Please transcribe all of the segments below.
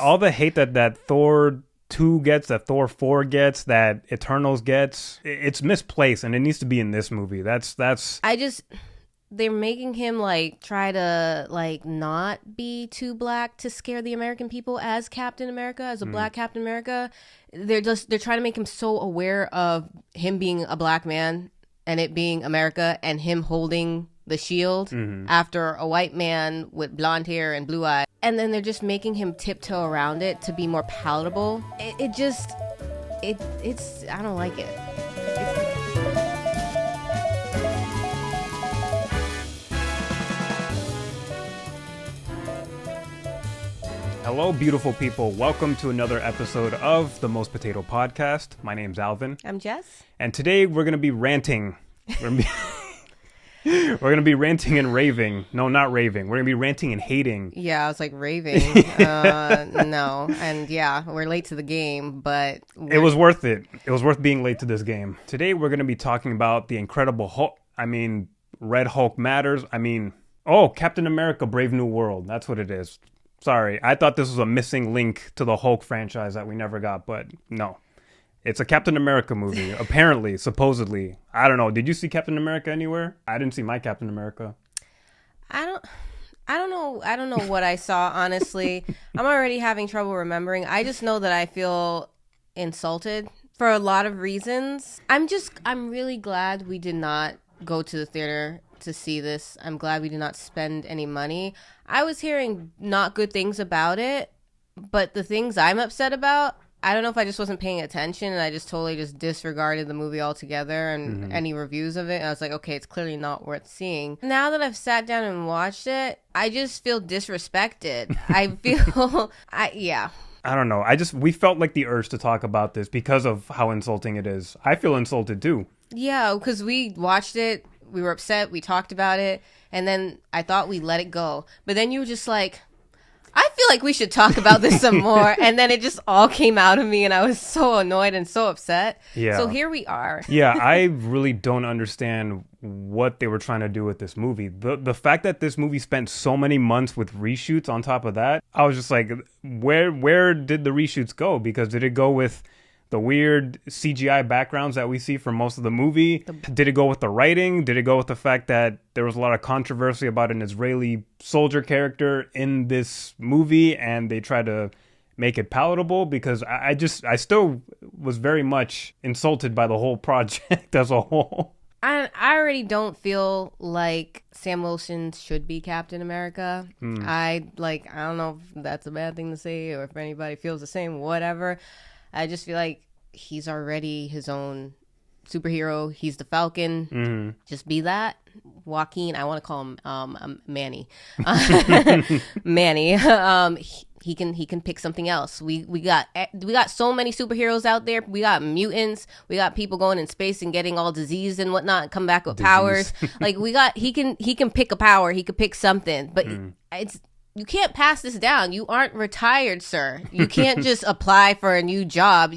all the hate that Thor 2 gets, that Thor 4 gets, that Eternals gets, it's misplaced, and it needs to be in this movie. They're making him like try to like not be too black to scare the American people as Captain America, as a black Captain America. They're trying to make him so aware of him being a black man and it being America and him holding the shield after a white man with blonde hair and blue eyes. And then they're just making him tiptoe around it to be more palatable. It's I don't like it. Hello, beautiful people. Welcome to another episode of the Most Potato Podcast. My name's Alvin. I'm Jess. And today we're going to be ranting. We're going to be ranting and raving. No, not raving. We're going to be ranting and hating. Yeah, I was like raving. No. And yeah, we're late to the game, but... It was worth it. It was worth being late to this game. Today we're going to be talking about the Incredible Hulk. Red Hulk matters. Captain America Brave New World. That's what it is. Sorry, I thought this was a missing link to the Hulk franchise that we never got, but no. It's a Captain America movie, apparently, supposedly. I don't know. Did you see Captain America anywhere? I didn't see my Captain America. I don't know what I saw, honestly. I'm already having trouble remembering. I just know that I feel insulted for a lot of reasons. I'm really glad we did not go to the theater to see this. I'm glad we did not spend any money. I was hearing not good things about it, but the things I'm upset about, I don't know if I just wasn't paying attention and I just totally just disregarded the movie altogether and any reviews of it. And I was like, okay, it's clearly not worth seeing. Now that I've sat down and watched it, I just feel disrespected. I don't know. We felt like the urge to talk about this because of how insulting it is. I feel insulted too. Yeah, because we watched it. We were upset. We talked about it. And then I thought we let it go. But then you were just like, I feel like we should talk about this some more. And then it just all came out of me. And I was so annoyed and so upset. Yeah. So here we are. Yeah, I really don't understand what they were trying to do with this movie. The fact that this movie spent so many months with reshoots on top of that, I was just like, where did the reshoots go? Because did it go with the weird CGI backgrounds that we see for most of the movie? Did it go with the writing? Did it go with the fact that there was a lot of controversy about an Israeli soldier character in this movie and they tried to make it palatable? Because I still was very much insulted by the whole project as a whole. I already don't feel like Sam Wilson should be Captain America. I don't know if that's a bad thing to say or if anybody feels the same, whatever. I just feel like he's already his own superhero. He's the Falcon. Just be that. Joaquin, I want to call him Manny. Manny. He can pick something else. We got so many superheroes out there. We got mutants. We got people going in space and getting all diseased and whatnot and come back with powers. Like he can pick a power. He could pick something. But you can't pass this down. You aren't retired, sir. You can't just apply for a new job.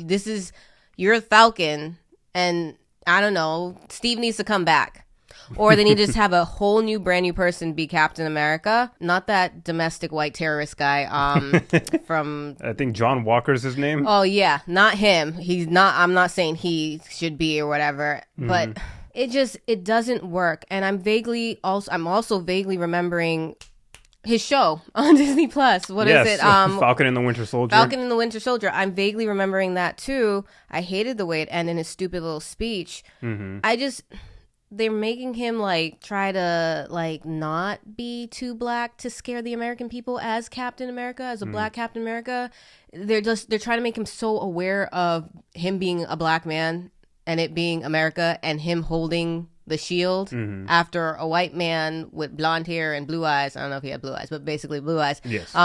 You're a Falcon, and I don't know, Steve needs to come back. Or they need to just have a whole new, brand new person be Captain America. Not that domestic white terrorist guy from... I think John Walker's his name. Oh, yeah. Not him. He's not... I'm not saying he should be or whatever. But it doesn't work. And I'm also vaguely remembering his show on Disney Plus. What is it? Falcon and the Winter Soldier. Falcon and the Winter Soldier. I'm vaguely remembering that too. I hated the way it ended in his stupid little speech. They're making him like try to like not be too black to scare the American people as Captain America, as a black Captain America. They're trying to make him so aware of him being a black man and it being America and him holding the shield after a white man with blonde hair and blue eyes. I don't know if he had blue eyes, but basically blue eyes. Yes.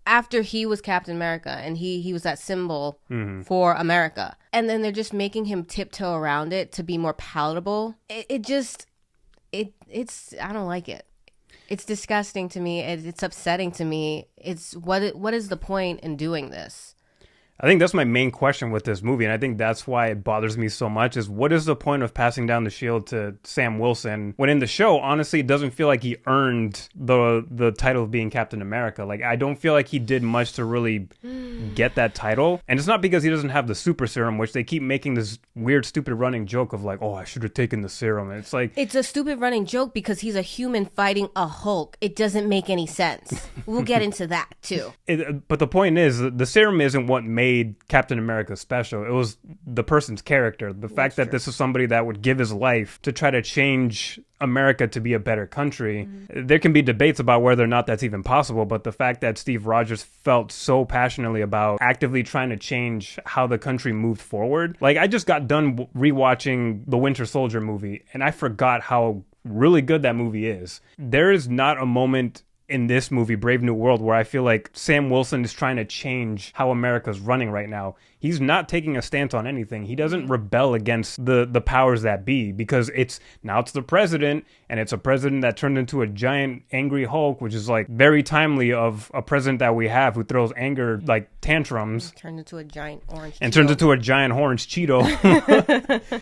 After he was Captain America and he was that symbol for America. And then they're just making him tiptoe around it to be more palatable. It's I don't like it. It's disgusting to me. It's upsetting to me. What is the point in doing this? I think that's my main question with this movie, and I think that's why it bothers me so much, is what is the point of passing down the shield to Sam Wilson when in the show, honestly, it doesn't feel like he earned the title of being Captain America. Like, I don't feel like he did much to really get that title, and it's not because he doesn't have the super serum, which they keep making this weird, stupid running joke of like, oh, I should have taken the serum, and it's like... It's a stupid running joke because he's a human fighting a Hulk. It doesn't make any sense. We'll get into that, too. But the point is, the serum isn't what made Captain America special. It was the person's character. The fact that this is somebody that would give his life to try to change America to be a better country. There can be debates about whether or not that's even possible, but the fact that Steve Rogers felt so passionately about actively trying to change how the country moved forward. Like, I just got done rewatching the Winter Soldier movie, and I forgot how really good that movie is. There is not a moment in this movie, Brave New World, where I feel like Sam Wilson is trying to change how America's running right now. He's not taking a stance on anything. He doesn't rebel against the powers that be, because it's the president, and it's a president that turned into a giant angry Hulk, which is like very timely of a president that we have who throws anger like tantrums. Turned into a giant orange and turns into a giant orange Cheeto.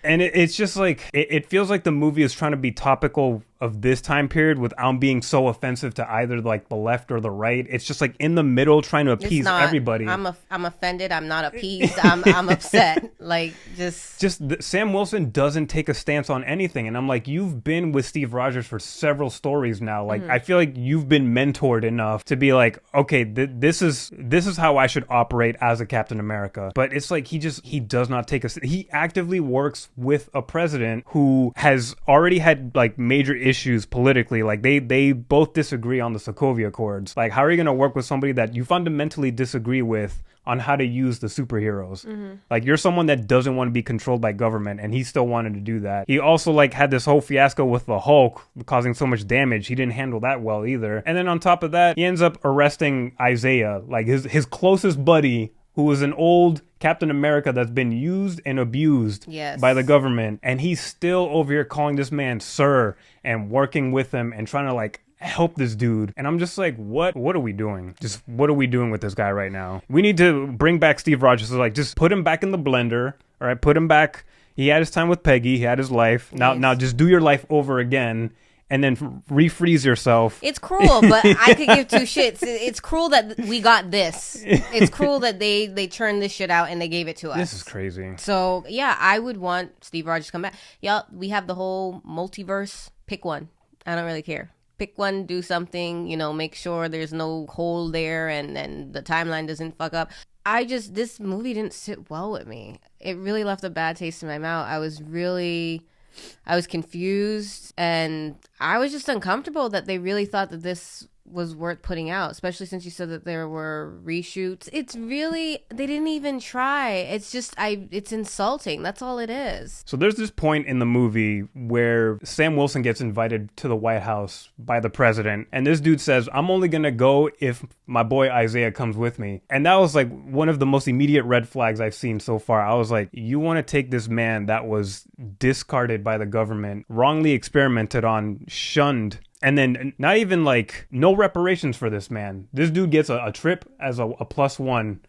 And it's just like, it feels like the movie is trying to be topical of this time period without being so offensive to either like the left or the right. It's just like in the middle, trying to appease everybody. I'm offended. I'm not appeased. I'm upset. Like, Sam Wilson doesn't take a stance on anything, and I'm like, you've been with Steve Rogers for several stories now. Like, I feel like you've been mentored enough to be like, okay, this is how I should operate as a Captain America. But it's like he does not take he actively works with a president who has already had like major issues politically. Like, they both disagree on the Sokovia Accords. Like, how are you going to work with somebody that you fundamentally disagree with on how to use the superheroes? Like, you're someone that doesn't want to be controlled by government, and he still wanted to do that. He also like had this whole fiasco with the Hulk causing so much damage. He didn't handle that well either. And then on top of that, he ends up arresting Isaiah, like his closest buddy, who was an old Captain America that's been used and abused by the government. And he's still over here calling this man sir and working with him and trying to like help this dude. And I'm just like, what are we doing? Just what are we doing with this guy right now? We need to bring back Steve Rogers. So like, just put him back in the blender. All right, put him back. He had his time with Peggy. He had his life. Now just do your life over again. And then refreeze yourself. It's cruel, but I could give two shits. It's cruel that we got this. It's cruel that they churned this shit out and they gave it to us. This is crazy. So, yeah, I would want Steve Rogers to come back. Yeah, we have the whole multiverse. Pick one. I don't really care. Pick one, do something, make sure there's no hole there and the timeline doesn't fuck up. This movie didn't sit well with me. It really left a bad taste in my mouth. I was confused, and I was just uncomfortable that they really thought that this was worth putting out, especially since you said that there were reshoots. It's really, they didn't even try. It's just, it's insulting. That's all it is. So there's this point in the movie where Sam Wilson gets invited to the White House by the president, and this dude says, I'm only gonna go if my boy Isaiah comes with me. And that was like one of the most immediate red flags I've seen so far. I was like, you want to take this man that was discarded by the government, wrongly experimented on, shunned, and then not even like no reparations for this man. This dude gets a trip as a +1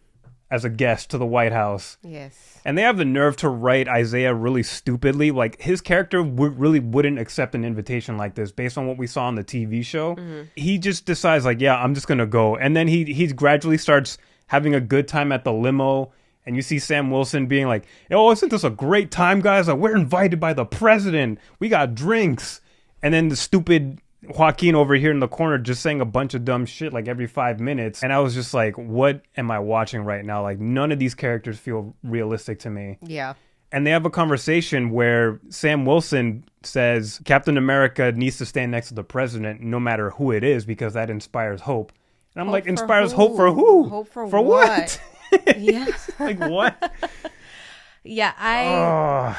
as a guest to the White House. Yes. And they have the nerve to write Isaiah really stupidly. Like, his character really wouldn't accept an invitation like this based on what we saw on the TV show. He just decides like, yeah, I'm just going to go. And then he gradually starts having a good time at the limo. And you see Sam Wilson being like, oh, isn't this a great time, guys? Like, we're invited by the president. We got drinks. And then the stupid Joaquin over here in the corner just saying a bunch of dumb shit like every 5 minutes. And I was just like, what am I watching right now? Like, none of these characters feel realistic to me. Yeah. And they have a conversation where Sam Wilson says Captain America needs to stand next to the president no matter who it is, because that inspires hope. And I'm like, inspires hope for who? Hope for what? Yeah. Like, what? Yeah,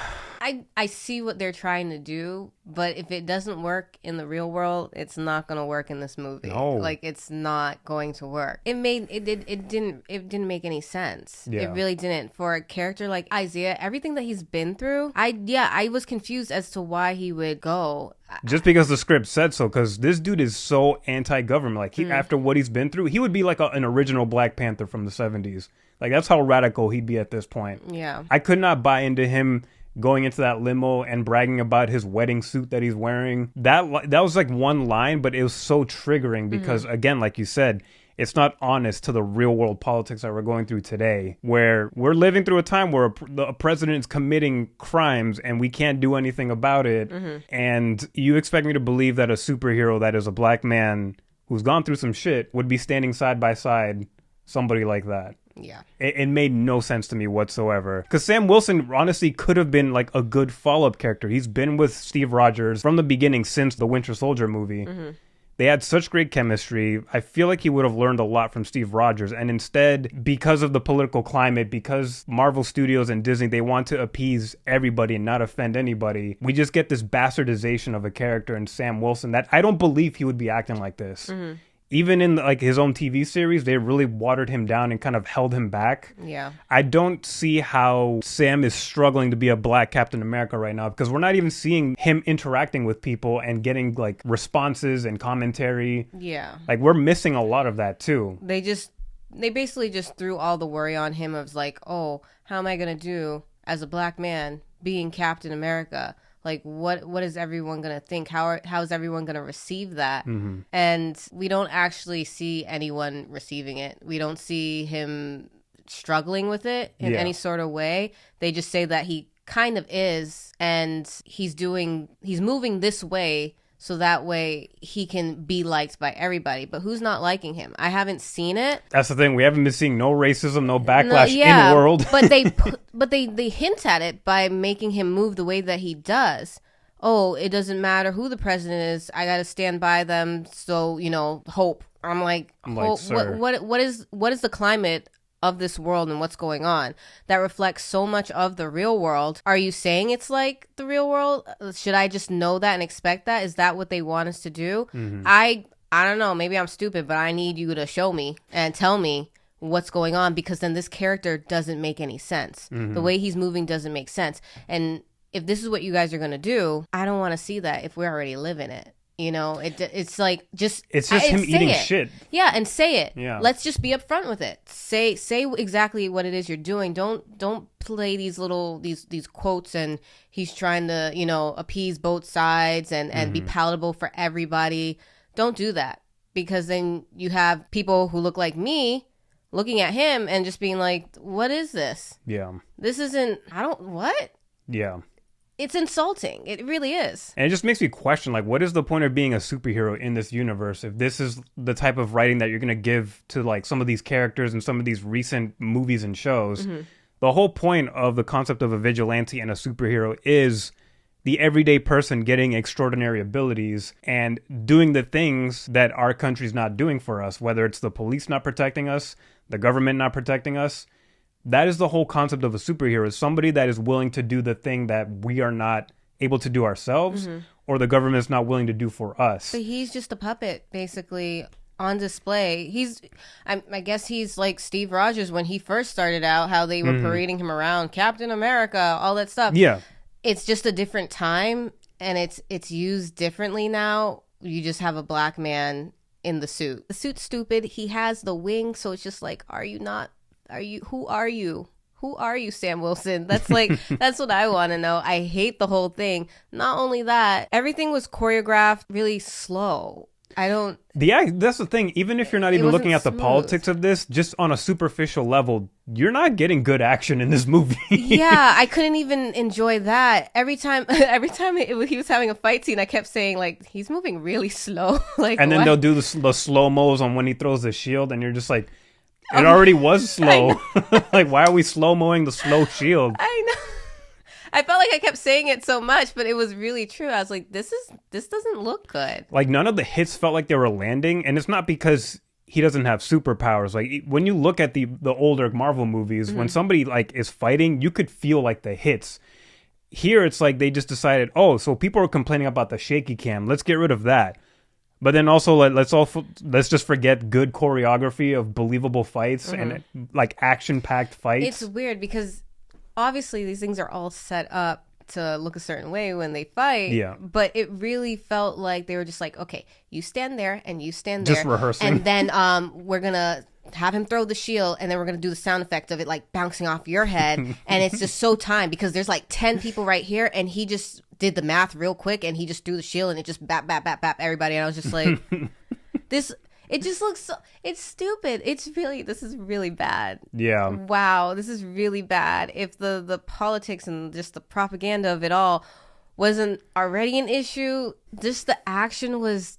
I see what they're trying to do, but if it doesn't work in the real world, it's not going to work in this movie. No. Like, it's not going to work. It didn't make any sense. Yeah. It really didn't. For a character like Isaiah, everything that he's been through, I was confused as to why he would go. Just because the script said so, because this dude is so anti-government. Like, after what he's been through, he would be like an original Black Panther from the 70s. Like, that's how radical he'd be at this point. Yeah. I could not buy into him going into that limo and bragging about his wedding suit that he's wearing. That was like one line, but it was so triggering because, again, like you said, it's not honest to the real world politics that we're going through today, where we're living through a time where a president is committing crimes and we can't do anything about it. And you expect me to believe that a superhero that is a Black man who's gone through some shit would be standing side by side somebody like that. Yeah. It made no sense to me whatsoever. Because Sam Wilson honestly could have been like a good follow-up character. He's been with Steve Rogers from the beginning since the Winter Soldier movie. They had such great chemistry. I feel like he would have learned a lot from Steve Rogers. And instead, because of the political climate, because Marvel Studios and Disney, they want to appease everybody and not offend anybody, we just get this bastardization of a character in Sam Wilson that I don't believe he would be acting like this. Even in like his own TV series, they really watered him down and kind of held him back. Yeah. I don't see how Sam is struggling to be a Black Captain America right now, because we're not even seeing him interacting with people and getting like responses and commentary. Yeah. Like, we're missing a lot of that too. They basically just threw all the worry on him of like, oh, how am I going to do as a Black man being Captain America? Like, what is everyone going to think? How is everyone going to receive that? And we don't actually see anyone receiving it. We don't see him struggling with it in any sort of way. They just say that he kind of is, and he's moving this way so that way he can be liked by everybody. But who's not liking him? I haven't seen it. That's the thing. We haven't been seeing no racism, no backlash in the world. but they hint at it by making him move the way that he does. Oh, it doesn't matter who the president is. I got to stand by them. So, hope. I'm like, sir. what is the climate of this world and what's going on that reflects so much of the real world? Are you saying it's like the real world? Should I just know that and expect that? Is that what they want us to do? I don't know. Maybe I'm stupid, but I need you to show me and tell me what's going on, because then this character doesn't make any sense. The way he's moving doesn't make sense. And if this is what you guys are going to do, I don't want to see that if we're already living it. It's like it's just him eating shit. Yeah, and say it. Yeah. Let's just be upfront with it. Say exactly what it is you're doing. Don't play these little these quotes and he's trying to, appease both sides and be palatable for everybody. Don't do that, because then you have people who look like me looking at him and just being like, "What is this? Yeah. This isn't what?" Yeah. It's insulting. It really is. And it just makes me question, like, what is the point of being a superhero in this universe if this is the type of writing that you're going to give to, like, some of these characters and some of these recent movies and shows? The whole point of the concept of a vigilante and a superhero is the everyday person getting extraordinary abilities and doing the things that our country's not doing for us, whether it's the police not protecting us, the government not protecting us. That is the whole concept of a superhero, is somebody that is willing to do the thing that we are not able to do ourselves, or the government's not willing to do for us. But he's just a puppet, basically, on display. I guess he's like Steve Rogers when he first started out, how they were parading him around, Captain America, all that stuff. Yeah. It's just a different time, and it's used differently now. You just have a Black man in the suit. The suit's stupid. He has the wing, so it's just like, who are you, Sam Wilson? That's that's what I want to know. I hate the whole thing. Not only that, everything was choreographed really slow. That's the thing. Even if you're not even looking at the politics of this, just on a superficial level, you're not getting good action in this movie. Yeah, I couldn't even enjoy that. Every time he was having a fight scene, I kept saying, like, he's moving really slow. And then they'll do the slow-mos on when he throws the shield, and you're just like, it already was slow. Like, why are we slow-moing the slow shield? I know. I felt like I kept saying it so much, but it was really true. I was like, this doesn't look good. Like, none of the hits felt like they were landing, and it's not because he doesn't have superpowers. Like, when you look at the older Marvel movies, when somebody, like, is fighting, you could feel, like, the hits. here it's like they just decided, oh, so people are complaining about the shaky cam. Let's get rid of that. But then also let's just forget good choreography of believable fights and like action-packed fights. It's weird because obviously these things are all set up to look a certain way when they fight. Yeah. But it really felt like they were just like, okay, you stand there and you stand there. Just rehearsing. And then we're going to have him throw the shield and then we're going to do the sound effect of it like bouncing off your head. And it's just so timed because there's like 10 people right here and he just did the math real quick and he just threw the shield and it just bap everybody. And I was just like, it just looks so, it's stupid. This is really bad. Yeah. Wow, this is really bad. If the politics and just the propaganda of it all wasn't already an issue, just the action was,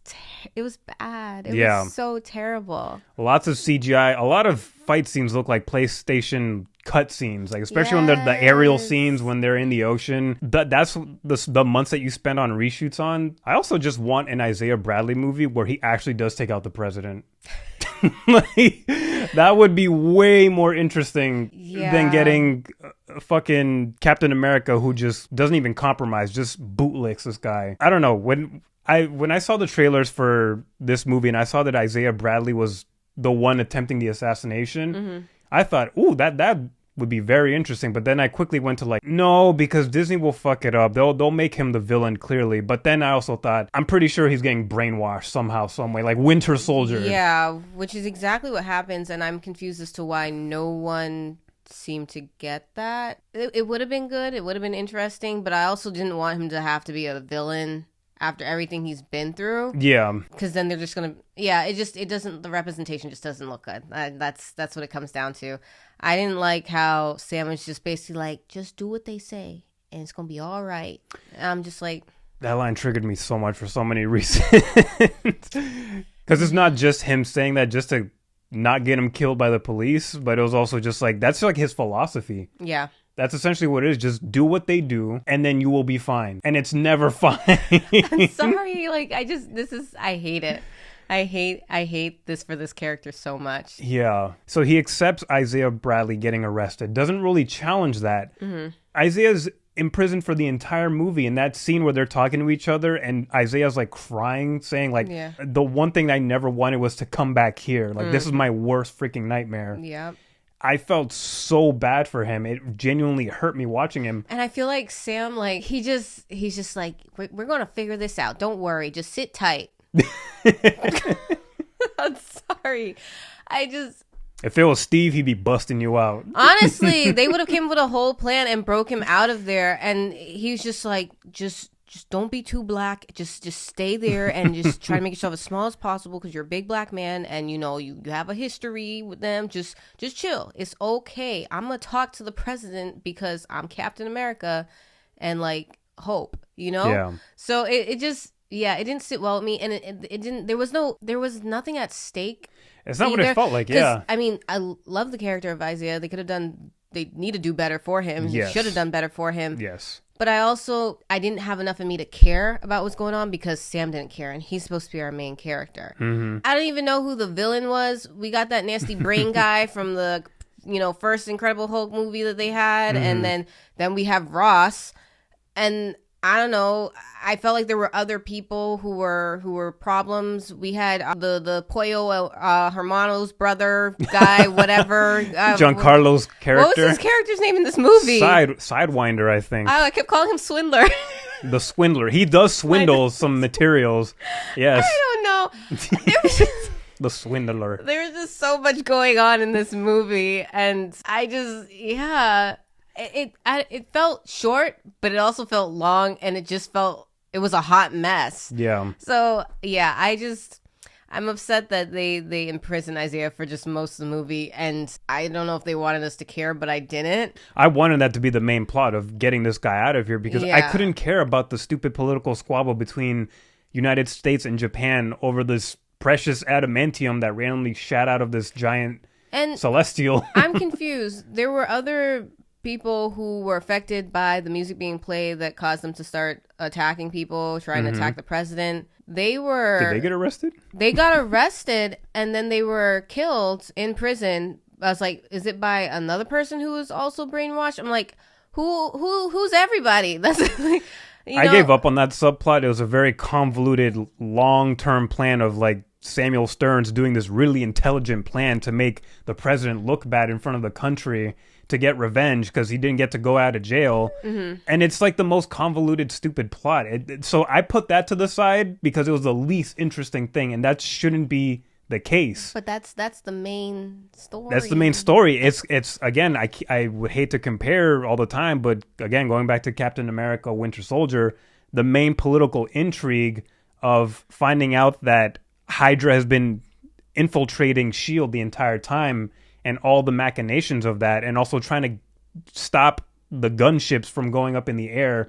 it was bad. It was so terrible. Lots of CGI. A lot of fight scenes look like PlayStation cutscenes, like especially when they're the aerial scenes when they're in the ocean. That's the months that you spend on reshoots on. I also just want an Isaiah Bradley movie where he actually does take out the president. Like, that would be way more interesting than getting fucking Captain America who just doesn't even compromise, just bootlicks this guy. I don't know. When I saw the trailers for this movie and I saw that Isaiah Bradley was the one attempting the assassination, I thought, ooh, that would be very interesting. But then I quickly went to like, no, because Disney will fuck it up. They'll make him the villain clearly. But then I also thought, I'm pretty sure he's getting brainwashed somehow, some way, like Winter Soldier. Yeah, which is exactly what happens. And I'm confused as to why no one seemed to get that. It would have been good. It would have been interesting. But I also didn't want him to have to be a villain after everything he's been through. Yeah. Because then they're just going to, it doesn't, the representation just doesn't look good. That's what it comes down to. I didn't like how Sam was just basically like, just do what they say and it's going to be all right. And I'm just like. That line triggered me so much for so many reasons. Because it's not just him saying that just to not get him killed by the police, but it was also just like, that's like his philosophy. Yeah. That's essentially what it is. Just do what they do, and then you will be fine. And it's never fine. I'm sorry. Like, I hate it. I hate this for this character so much. Yeah. So he accepts Isaiah Bradley getting arrested. Doesn't really challenge that. Isaiah's imprisoned for the entire movie. In that scene where they're talking to each other, and Isaiah's like crying, saying like, the one thing I never wanted was to come back here. Like, this is my worst freaking nightmare. Yeah. I felt so bad for him. It genuinely hurt me watching him. And I feel like Sam, like, he's just like, we're going to figure this out. Don't worry. Just sit tight. I'm sorry. If it was Steve, he'd be busting you out. Honestly, they would have came up with a whole plan and broke him out of there. And he's just like, just don't be too black. Just stay there and just try to make yourself as small as possible because you're a big black man and you know you have a history with them. Just chill. It's okay. I'm gonna talk to the president because I'm Captain America and like hope, you know? Yeah. So it just it didn't sit well with me and it didn't there was nothing at stake. It's not what it felt like, yeah. I mean, I love the character of Isaiah. They need to do better for him. Yes. He should have done better for him. Yes. But I didn't have enough in me to care about what's going on because Sam didn't care, and he's supposed to be our main character. I don't even know who the villain was. We got that nasty brain guy from the, first Incredible Hulk movie that they had, and then we have Ross, and I don't know. I felt like there were other people who were problems. We had the Pollo Hermano's brother guy, whatever. Giancarlo's character. What was his character's name in this movie? Sidewinder, I think. I kept calling him Swindler. The Swindler. He does swindle some materials. Yes. I don't know. The Swindler. There was just so much going on in this movie, and I just It felt short, but it also felt long, and it was a hot mess. Yeah. So I'm upset that they imprisoned Isaiah for just most of the movie, and I don't know if they wanted us to care, but I didn't. I wanted that to be the main plot of getting this guy out of here because I couldn't care about the stupid political squabble between United States and Japan over this precious adamantium that randomly shot out of this giant celestial. I'm confused. There were other people who were affected by the music being played that caused them to start attacking people, trying to attack the president. Did they get arrested? They got arrested and then they were killed in prison. I was like, is it by another person who was also brainwashed? I'm like, who's everybody? That's like, I gave up on that subplot. It was a very convoluted, long-term plan of like Samuel Stearns doing this really intelligent plan to make the president look bad in front of the country to get revenge because he didn't get to go out of jail. Mm-hmm. And it's like the most convoluted, stupid plot. So I put that to the side because it was the least interesting thing, and that shouldn't be the case. But that's the main story. That's the main story. It's again, I would hate to compare all the time, but again, going back to Captain America Winter Soldier, the main political intrigue of finding out that Hydra has been infiltrating S.H.I.E.L.D. the entire time and all the machinations of that, and also trying to stop the gunships from going up in the air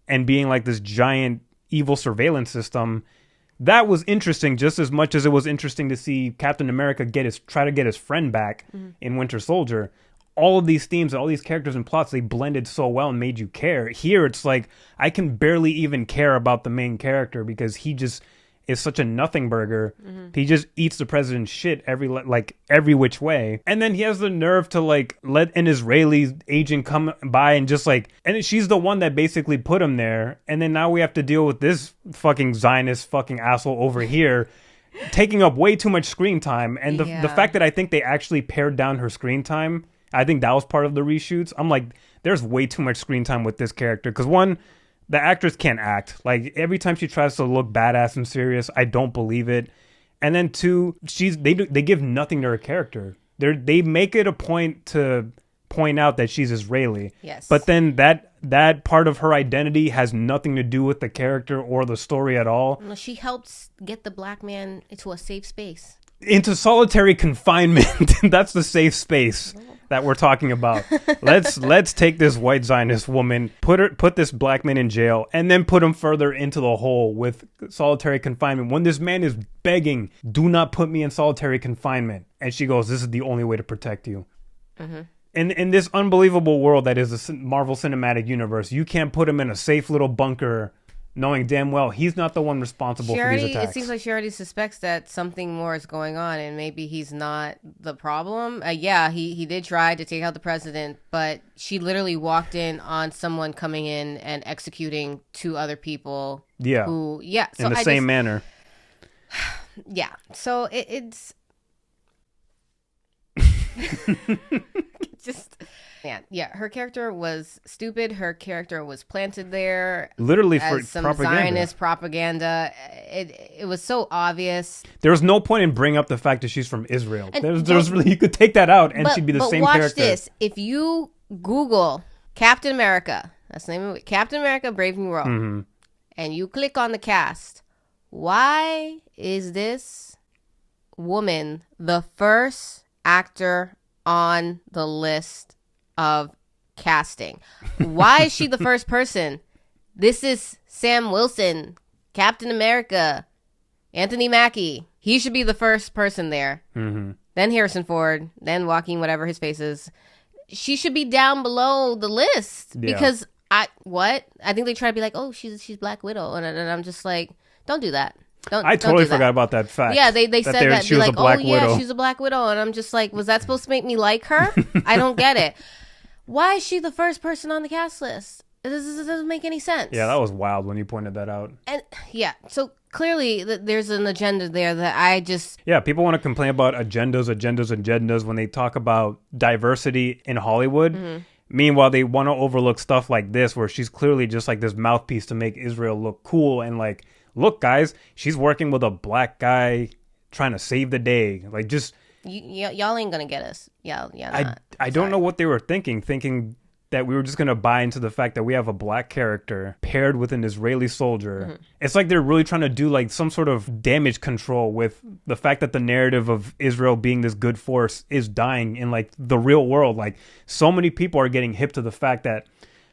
and being like this giant evil surveillance system. That was interesting just as much as it was interesting to see Captain America try to get his friend back in Winter Soldier. All of these themes, all these characters and plots, they blended so well and made you care. Here, it's like, I can barely even care about the main character because he just is such a nothing burger. He just eats the president's shit every which way. And then he has the nerve to like let an Israeli agent come by and just like, and she's the one that basically put him there. And then now we have to deal with this fucking Zionist fucking asshole over here taking up way too much screen time. And the fact that I think they actually pared down her screen time, I think that was part of the reshoots. I'm like, there's way too much screen time with this character. Because one, the actress can't act. Like, every time she tries to look badass and serious, I don't believe it. And then two, they give nothing to her character. They make it a point to point out that she's Israeli. Yes. But then that part of her identity has nothing to do with the character or the story at all. No, she helps get the black man into a safe space. Into solitary confinement. That's the safe space that we're talking about. Let's take this white Zionist woman, put this black man in jail, and then put him further into the hole with solitary confinement. When this man is begging, do not put me in solitary confinement. And she goes, this is the only way to protect you. Mm-hmm. In this unbelievable world that is the Marvel Cinematic Universe, you can't put him in a safe little bunker knowing damn well he's not the one responsible for these attacks. It seems like she already suspects that something more is going on, and maybe he's not the problem. He did try to take out the president, but she literally walked in on someone coming in and executing two other people. Yeah. So in the same manner. Yeah. So it's just... Yeah, her character was stupid. Her character was planted there literally for some propaganda. Zionist propaganda. It was so obvious. There was no point in bringing up the fact that she's from Israel. There's really, you could take that out and she'd be the same character. But watch this. If you Google Captain America, that's the name of it, Captain America Brave New World, and you click on the cast, why is this woman the first actor on the list of casting? Why is she the first person? This is Sam Wilson, Captain America, Anthony Mackie. He should be the first person there. Mm-hmm. Then Harrison Ford, then Joaquin, whatever his face is. She should be down below the list because I think they try to be like, oh, she's Black Widow, and I'm just like, don't do that. I totally forgot about that fact. Yeah, they said that. She was like, a Black Widow. Yeah, she's a Black Widow. And I'm just like, was that supposed to make me like her? I don't get it. Why is she the first person on the cast list? This doesn't make any sense. Yeah, that was wild when you pointed that out. And so clearly there's an agenda there that I just... Yeah, people want to complain about agendas when they talk about diversity in Hollywood. Mm-hmm. Meanwhile, they want to overlook stuff like this where she's clearly just like this mouthpiece to make Israel look cool and like, look, guys, she's working with a black guy trying to save the day. Like, just... y'all ain't gonna get us. I don't know what they were thinking that we were just gonna buy into the fact that we have a black character paired with an Israeli soldier. Mm-hmm. It's like they're really trying to do like some sort of damage control with the fact that the narrative of Israel being this good force is dying in like the real world. Like, so many people are getting hip to the fact that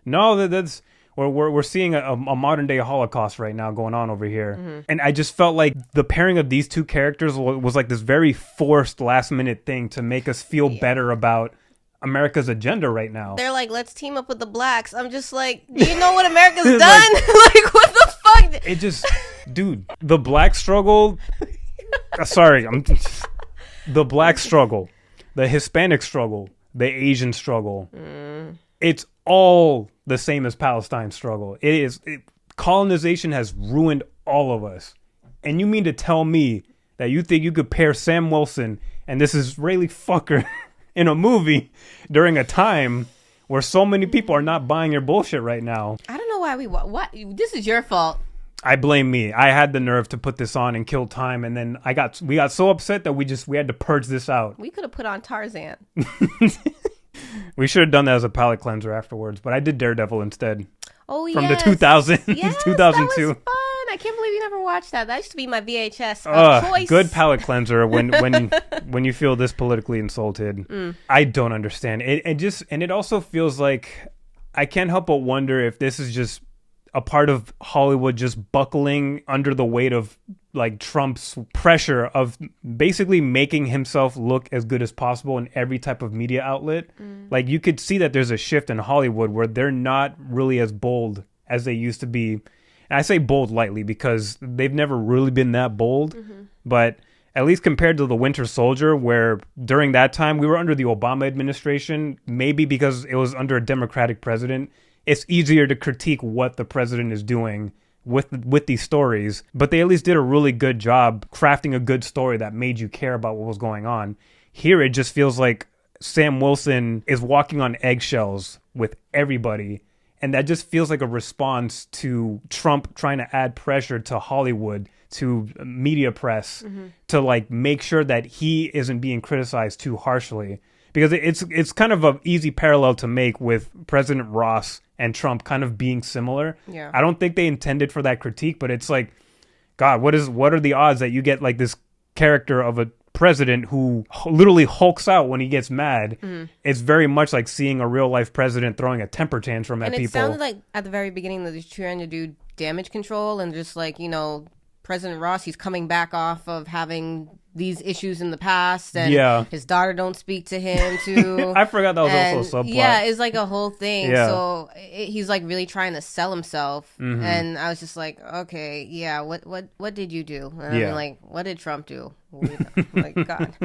that's... We're seeing a modern day Holocaust right now going on over here. Mm-hmm. And I just felt like the pairing of these two characters was like this very forced last minute thing to make us feel better about America's agenda right now. They're like, let's team up with the blacks. I'm just like, do you know what America's done? Like, what the fuck? It just, dude, the black struggle. The black struggle, the Hispanic struggle, the Asian struggle. it's all the same as Palestine's struggle. Colonization has ruined all of us. And you mean to tell me that you think you could pair Sam Wilson and this Israeli fucker in a movie during a time where so many people are not buying your bullshit right now? I don't know why what this is your fault. I blame me. I had the nerve to put this on and kill time, and then we got so upset that we had to purge this out. We could have put on Tarzan. We should have done that as a palate cleanser afterwards, but I did Daredevil instead. Oh, From the 2000s, yes, 2002. That was fun. I can't believe you never watched that. That used to be my VHS of choice. Good palate cleanser when you feel this politically insulted. I don't understand it. It also feels like I can't help but wonder if this is just a part of Hollywood just buckling under the weight of like Trump's pressure of basically making himself look as good as possible in every type of media outlet. Like you could see that there's a shift in Hollywood where they're not really as bold as they used to be. And I say bold lightly because they've never really been that bold, but at least compared to The Winter Soldier, where during that time we were under the Obama administration, maybe because it was under a Democratic president, it's easier to critique what the president is doing with these stories, but they at least did a really good job crafting a good story that made you care about what was going on. Here, it just feels like Sam Wilson is walking on eggshells with everybody, and that just feels like a response to Trump trying to add pressure to Hollywood, to media press, to like make sure that he isn't being criticized too harshly. Because it's kind of an easy parallel to make with President Ross and Trump kind of being similar. Yeah. I don't think they intended for that critique, but it's like, God, what are the odds that you get like this character of a president who literally hulks out when he gets mad? It's very much like seeing a real life president throwing a temper tantrum at people. And it sounded like at the very beginning that they're trying to do damage control and just like, President Ross, he's coming back off of having these issues in the past, and his daughter don't speak to him too. I forgot that was also a subplot. Yeah, it's like a whole thing. Yeah. So he's like really trying to sell himself, and I was just like, okay, yeah, what did you do? And I'm like, what did Trump do? Like, God.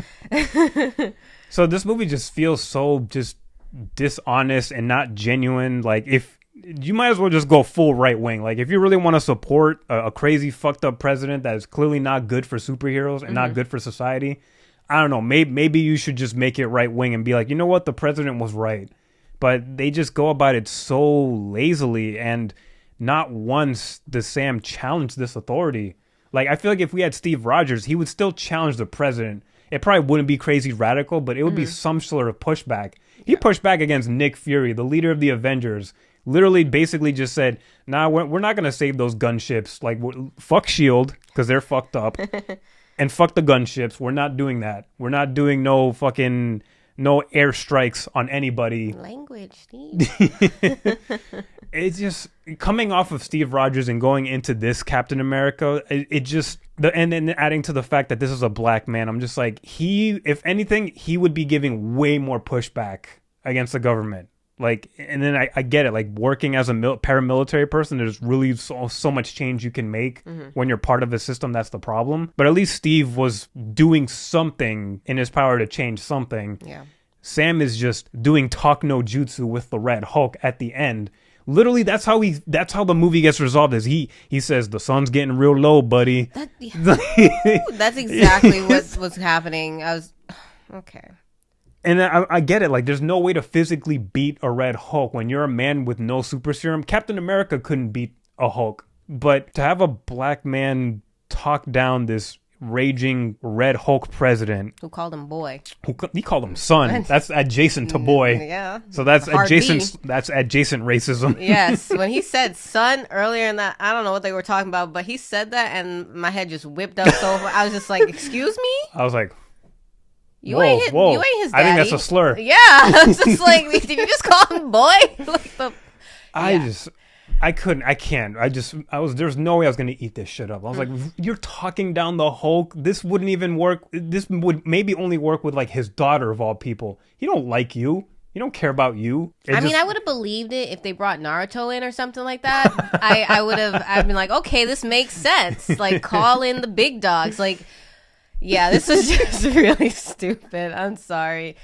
So this movie just feels so just dishonest and not genuine. Like you might as well just go full right wing. Like if you really want to support a crazy fucked up president that is clearly not good for superheroes and not good for society, I don't know. Maybe you should just make it right wing and be like, you know what, the president was right. But they just go about it so lazily, and not once does Sam challenge this authority. Like I feel like if we had Steve Rogers, he would still challenge the president. It probably wouldn't be crazy radical, but it would be some sort of pushback. He pushed back against Nick Fury, the leader of the Avengers. Literally basically just said, nah, we're not going to save those gunships. Like, fuck S.H.I.E.L.D. because they're fucked up. And fuck the gunships. We're not doing that. We're not doing no airstrikes on anybody. Language, Steve. It's just coming off of Steve Rogers and going into this Captain America. And then adding to the fact that this is a black man. I'm just like, if anything, he would be giving way more pushback against the government. Like, and then I get it. Like working as a paramilitary person, there's really so much change you can make when you're part of a system. That's the problem. But at least Steve was doing something in his power to change something. Yeah. Sam is just doing talk no jutsu with the Red Hulk at the end. Literally, that's how the movie gets resolved. Is he says the sun's getting real low, buddy. That's exactly what's happening. I was okay. And I get it. Like, there's no way to physically beat a Red Hulk when you're a man with no super serum. Captain America couldn't beat a Hulk. But to have a black man talk down this raging Red Hulk president. Who called him boy. He called him son. That's adjacent to boy. Yeah. So that's adjacent racism. Yes. When he said son earlier in that, I don't know what they were talking about, but he said that and my head just whipped up. So I was just like, excuse me? I was like, You ain't his daddy. I think that's a slur. Yeah. I was just like, did you just call him boy? There's no way I was going to eat this shit up. I was like, you're talking down the Hulk. This wouldn't even work. This would maybe only work with like his daughter of all people. He don't like you. He don't care about you. I would have believed it if they brought Naruto in or something like that. I'd been like, okay, this makes sense. Like, call in the big dogs. Like, yeah, this is just really stupid. I'm sorry.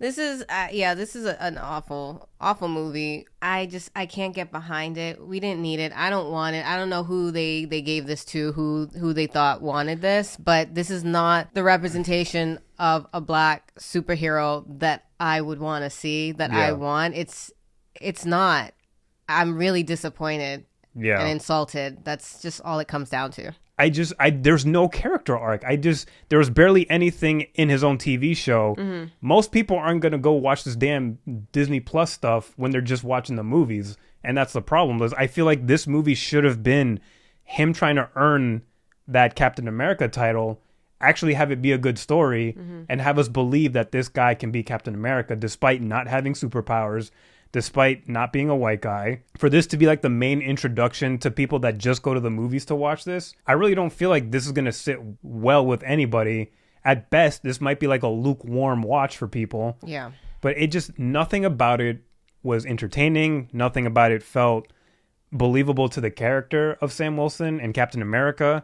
This is an awful movie. I can't get behind it. We didn't need it. I don't want it. I don't know who they gave this to, who they thought wanted this, but this is not the representation of a black superhero that I would want to see, that I want. It's not. I'm really disappointed and insulted. That's just all it comes down to. There's no character arc. There was barely anything in his own TV show. Mm-hmm. Most people aren't going to go watch this damn Disney Plus stuff when they're just watching the movies. And that's the problem. I feel like this movie should have been him trying to earn that Captain America title, actually have it be a good story, and have us believe that this guy can be Captain America despite not having superpowers, despite not being a white guy. For this to be like the main introduction to people that just go to the movies to watch this, I really don't feel like this is going to sit well with anybody. At best, this might be like a lukewarm watch for people. Yeah. But nothing about it was entertaining. Nothing about it felt believable to the character of Sam Wilson and Captain America.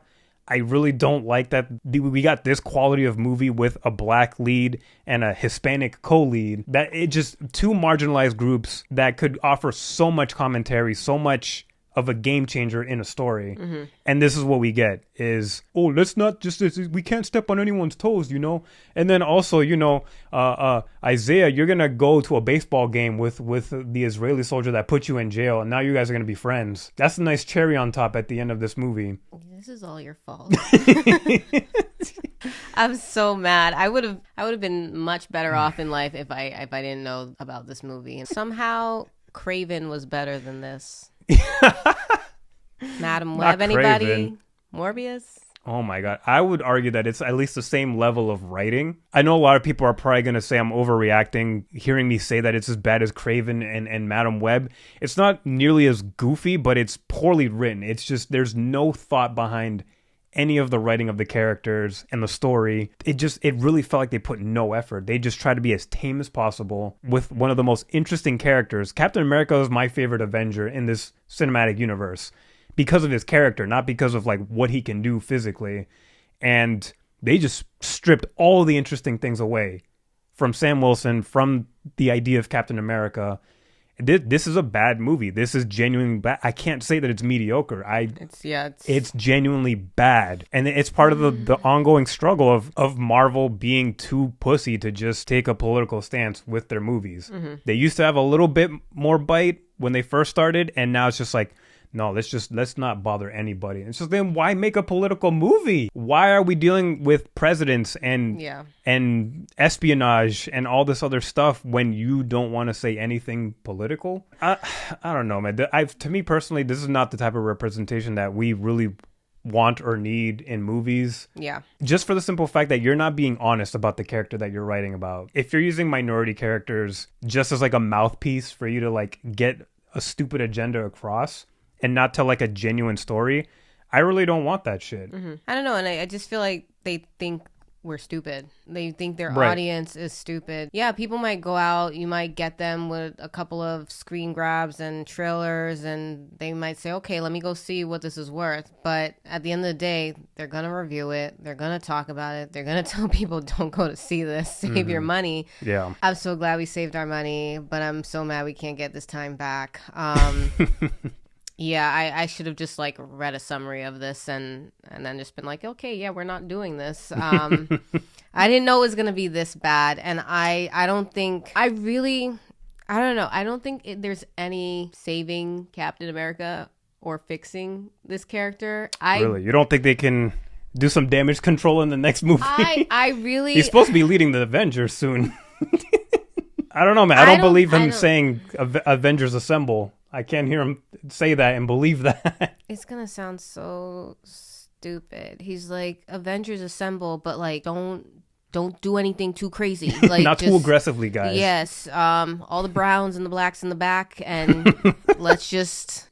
I really don't like that we got this quality of movie with a black lead and a Hispanic co-lead. That it just two marginalized groups that could offer so much commentary, so much of a game changer in a story. Mm-hmm. And this is what we get is, let's not just, we can't step on anyone's toes, you know? And then also, Isaiah, you're going to go to a baseball game with the Israeli soldier that put you in jail. And now you guys are going to be friends. That's a nice cherry on top at the end of this movie. This is all your fault. I'm so mad. I would have been much better off in life if I didn't know about this movie. And somehow Craven was better than this. Madam Web, anybody? Craven. Morbius? Oh my god. I would argue that it's at least the same level of writing. I know a lot of people are probably going to say I'm overreacting hearing me say that it's as bad as Craven and Madam Web. It's not nearly as goofy, but it's poorly written. It's just there's no thought behind any of the writing of the characters and the story. It really felt like they put no effort. They just tried to be as tame as possible with one of the most interesting characters. Captain America is my favorite Avenger in this cinematic universe because of his character, not because of like what he can do physically. And they just stripped all the interesting things away from Sam Wilson, from the idea of Captain America. This is a bad movie. This is genuinely bad. I can't say that it's mediocre. It's genuinely bad. And it's part of the ongoing struggle of Marvel being too pussy to just take a political stance with their movies. Mm-hmm. They used to have a little bit more bite when they first started, and now it's just like, no, let's not bother anybody. And so then why make a political movie? Why are we dealing with presidents and espionage and all this other stuff when you don't want to say anything political? I don't know, man. To me personally, this is not the type of representation that we really want or need in movies. Yeah. Just for the simple fact that you're not being honest about the character that you're writing about. If you're using minority characters just as like a mouthpiece for you to like get a stupid agenda across and not tell like a genuine story, I really don't want that shit. Mm-hmm. I don't know, and I just feel like they think we're stupid. They think their audience is stupid. Yeah, people might go out, you might get them with a couple of screen grabs and trailers, and they might say, okay, let me go see what this is worth. But at the end of the day, they're going to review it. They're going to talk about it. They're going to tell people, don't go to see this. Save your money. Yeah. I'm so glad we saved our money, but I'm so mad we can't get this time back. Yeah, I should have just like read a summary of this and then just been like, okay, yeah, we're not doing this. I didn't know it was going to be this bad. And I don't think there's any saving Captain America or fixing this character. Really? You don't think they can do some damage control in the next movie? He's supposed to be leading the Avengers soon. I don't know, man. I don't believe him saying Avengers Assemble. I can't hear him say that and believe that. It's going to sound so stupid. He's like, Avengers Assemble, but like, don't do anything too crazy. Like, not too aggressively, guys. Yes. All the browns and the blacks in the back, and let's just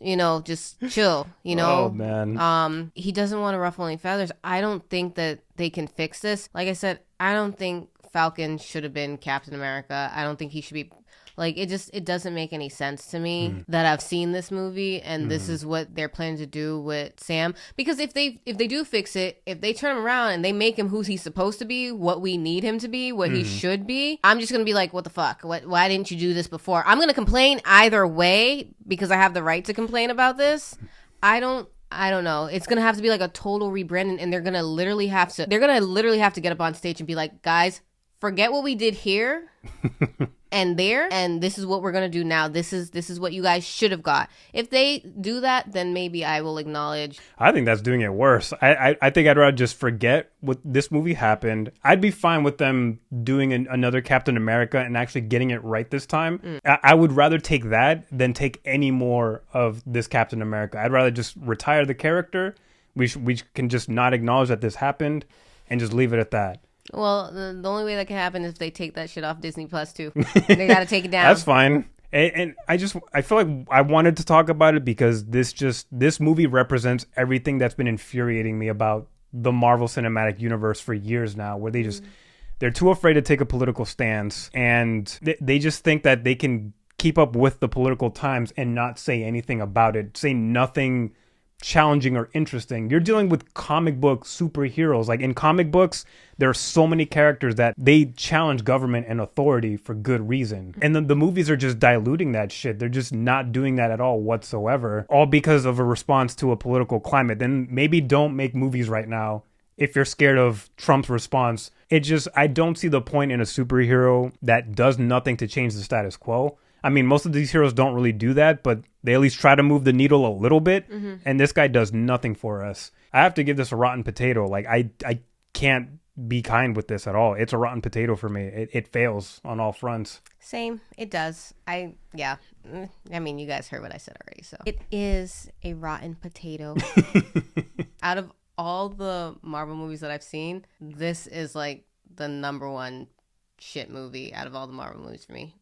chill, Oh, man. He doesn't want to ruffle any feathers. I don't think that they can fix this. Like I said, I don't think Falcon should have been Captain America. I don't think he should be Like, it doesn't make any sense to me that I've seen this movie and this is what they're planning to do with Sam. Because if they do fix it, if they turn him around and they make him who he's supposed to be, what we need him to be, what he should be, I'm just gonna be like, what the fuck? Why didn't you do this before? I'm gonna complain either way because I have the right to complain about this. I don't know. It's gonna have to be like a total rebranding, and they're gonna literally have to get up on stage and be like, guys, forget what we did here and there, and this is what we're gonna do now. This is what you guys should have got. If they do that, then maybe I will acknowledge. I think that's doing it worse. I think I'd rather just forget what this movie happened. I'd be fine with them doing another Captain America and actually getting it right this time. I would rather take that than take any more of this Captain America. I'd rather just retire the character. We can just not acknowledge that this happened and just leave it at that. Well, the only way that can happen is if they take that shit off Disney Plus too. They got to take it down. That's fine. And I feel like I wanted to talk about it because this movie represents everything that's been infuriating me about the Marvel Cinematic Universe for years now, where they're too afraid to take a political stance, and they just think that they can keep up with the political times and not say anything about it, say nothing challenging or interesting. You're dealing with comic book superheroes. Like, in comic books, there are so many characters that they challenge government and authority for good reason. And the movies are just diluting that shit. They're just not doing that at all whatsoever, all because of a response to a political climate. Then maybe don't make movies right now if you're scared of Trump's response. I don't see the point in a superhero that does nothing to change the status quo. I mean, most of these heroes don't really do that, but they at least try to move the needle a little bit. And this guy does nothing for us. I have to give this a rotten potato. Like, I can't be kind with this at all. It's a rotten potato for me. It fails on all fronts. Same. It does. I mean, you guys heard what I said already. So it is a rotten potato. Out of all the Marvel movies that I've seen, this is like the number one shit movie out of all the Marvel movies for me.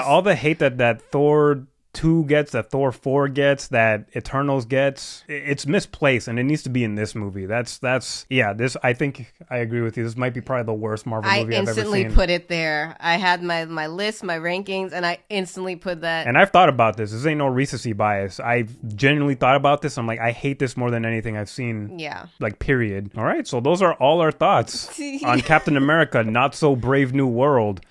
All the hate that Thor 2 gets, that Thor 4 gets, that Eternals gets, it's misplaced, and it needs to be in this movie. This, I think I agree with you. This might be probably the worst Marvel movie I've ever seen. I instantly put it there. I had my list, my rankings, and I instantly put that. And I've thought about this. This ain't no recency bias. I've genuinely thought about this. I'm like, I hate this more than anything I've seen. Yeah. Like, period. All right, so those are all our thoughts on Captain America, Not So Brave New World.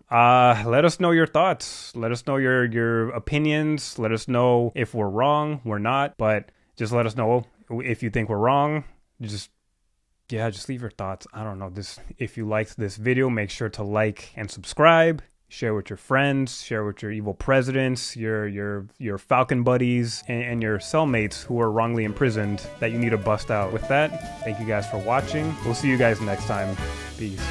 Let us know your thoughts. Let us know your opinions. Let us know if we're wrong, we're not, but just let us know if you think we're wrong. Just leave your thoughts. I don't know. If you liked this video, make sure to like and subscribe. Share with your friends, share with your evil presidents, your Falcon buddies, and your cellmates who are wrongly imprisoned that you need to bust out. With that, thank you guys for watching. We'll see you guys next time. Peace.